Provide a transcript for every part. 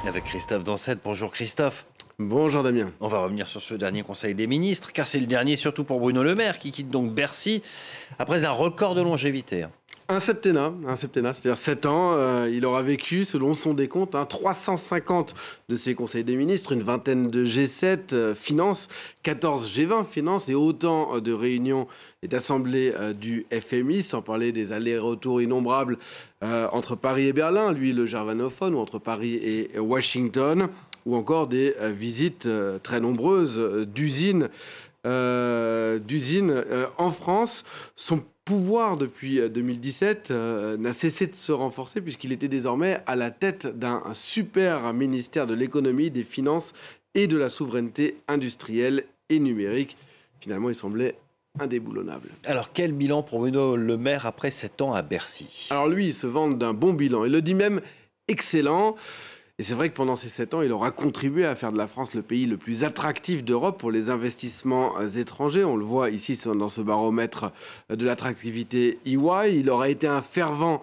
Avec Christophe Dansette. Bonjour Christophe. Bonjour Damien. On va revenir sur ce dernier Conseil des ministres, car c'est le dernier surtout pour Bruno Le Maire, qui quitte donc Bercy après un record de longévité. Un septennat, c'est-à-dire 7 ans. Il aura vécu, selon son décompte, 350 de ses conseils des ministres, une vingtaine de G7 finances, 14 G20 finances et autant de réunions et d'assemblées du FMI, sans parler des allers-retours innombrables entre Paris et Berlin, lui le germanophone, ou entre Paris et Washington, ou encore des visites très nombreuses d'usines en France. Son pouvoir depuis 2017 n'a cessé de se renforcer puisqu'il était désormais à la tête d'un super ministère de l'économie, des finances et de la souveraineté industrielle et numérique. Finalement, il semblait indéboulonnable. Alors, quel bilan pour Bruno Le Maire après 7 ans à Bercy? Alors lui, il se vante d'un bon bilan. Il le dit même excellent. Et c'est vrai que pendant ces 7 ans, il aura contribué à faire de la France le pays le plus attractif d'Europe pour les investissements étrangers. On le voit ici dans ce baromètre de l'attractivité EY. Il aura été un fervent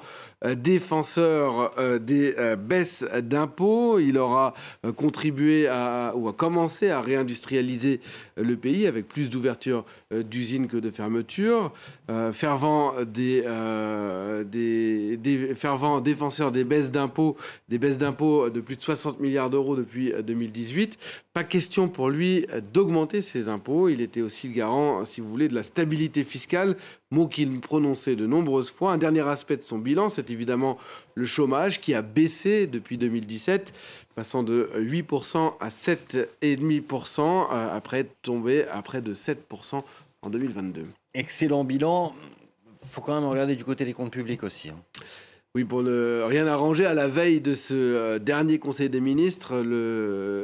défenseur des baisses d'impôts. Il aura contribué ou a commencé à réindustrialiser le pays avec plus d'ouverture d'usines que de fermetures. Fervent défenseur des baisses d'impôts de plus de 60 milliards d'euros depuis 2018. Pas question pour lui d'augmenter ses impôts. Il était aussi le garant, si vous voulez, de la stabilité fiscale, mot qu'il prononçait de nombreuses fois. Un dernier aspect de son bilan, c'est évidemment le chômage qui a baissé depuis 2017, passant de 8% à 7,5%, après être tombé à près de 7% en 2022. Excellent bilan. Il faut quand même regarder du côté des comptes publics aussi. Oui, pour ne rien arranger, à la veille de ce dernier Conseil des ministres,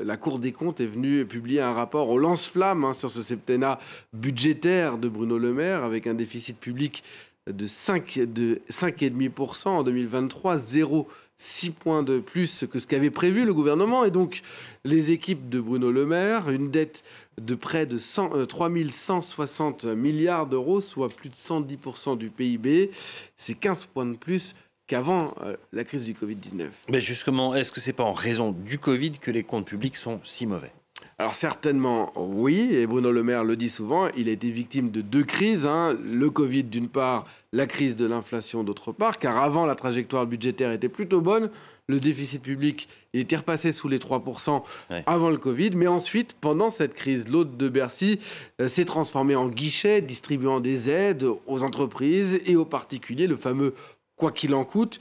la Cour des comptes est venue publier un rapport au lance-flamme sur ce septennat budgétaire de Bruno Le Maire, avec un déficit public de 5,5% en 2023, 0,6 points de plus que ce qu'avait prévu le gouvernement. Et donc, les équipes de Bruno Le Maire, une dette de près de 3 160 milliards d'euros, soit plus de 110% du PIB. C'est 15 points de plus qu'avant la crise du Covid-19. Mais justement, est-ce que c'est pas en raison du Covid que les comptes publics sont si mauvais? Alors certainement oui, et Bruno Le Maire le dit souvent, il a été victime de 2 crises, le Covid d'une part, la crise de l'inflation d'autre part, car avant la trajectoire budgétaire était plutôt bonne, le déficit public il était repassé sous les 3% avant le Covid, mais ensuite, pendant cette crise, l'hôte de Bercy s'est transformé en guichet, distribuant des aides aux entreprises et aux particuliers, le fameux quoi qu'il en coûte,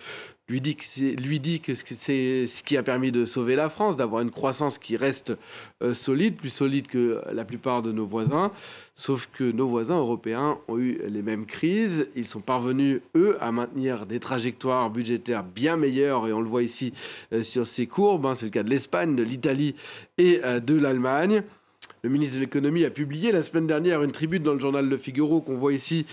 lui dit que c'est ce qui a permis de sauver la France, d'avoir une croissance qui reste solide, plus solide que la plupart de nos voisins. Sauf que nos voisins européens ont eu les mêmes crises. Ils sont parvenus, eux, à maintenir des trajectoires budgétaires bien meilleures. Et on le voit ici sur ces courbes. C'est le cas de l'Espagne, de l'Italie et de l'Allemagne. Le ministre de l'économie a publié la semaine dernière une tribune dans le journal Le Figaro qu'on voit ici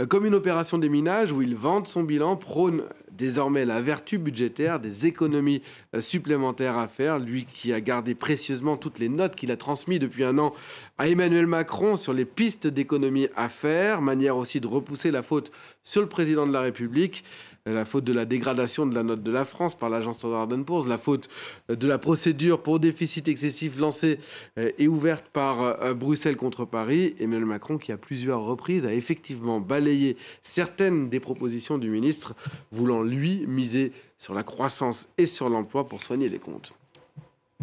comme une opération des ménages où il vante son bilan, prône désormais la vertu budgétaire, des économies supplémentaires à faire. Lui qui a gardé précieusement toutes les notes qu'il a transmises depuis un an à Emmanuel Macron sur les pistes d'économie à faire, manière aussi de repousser la faute sur le président de la République. La faute de la dégradation de la note de la France par l'agence Standard & Poor's, la faute de la procédure pour déficit excessif lancée et ouverte par Bruxelles contre Paris. Emmanuel Macron, qui à plusieurs reprises a effectivement balayé certaines des propositions du ministre, voulant lui miser sur la croissance et sur l'emploi pour soigner les comptes.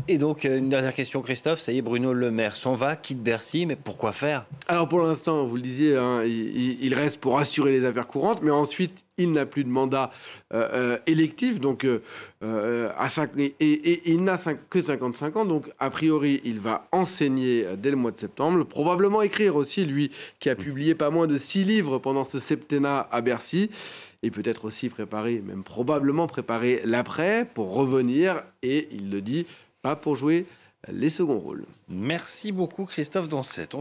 Et donc, une dernière question, Christophe. Ça y est, Bruno Le Maire s'en va, quitte Bercy, mais pourquoi faire? Alors pour l'instant, vous le disiez, il reste pour assurer les affaires courantes, mais ensuite, il n'a plus de mandat électif, donc il n'a que 55 ans, donc a priori, il va enseigner dès le mois de septembre, probablement écrire aussi, lui, qui a publié pas moins de 6 livres pendant ce septennat à Bercy, et peut-être aussi probablement préparer l'après pour revenir, et il le dit, pas pour jouer les seconds rôles. Merci beaucoup Christophe Dansette.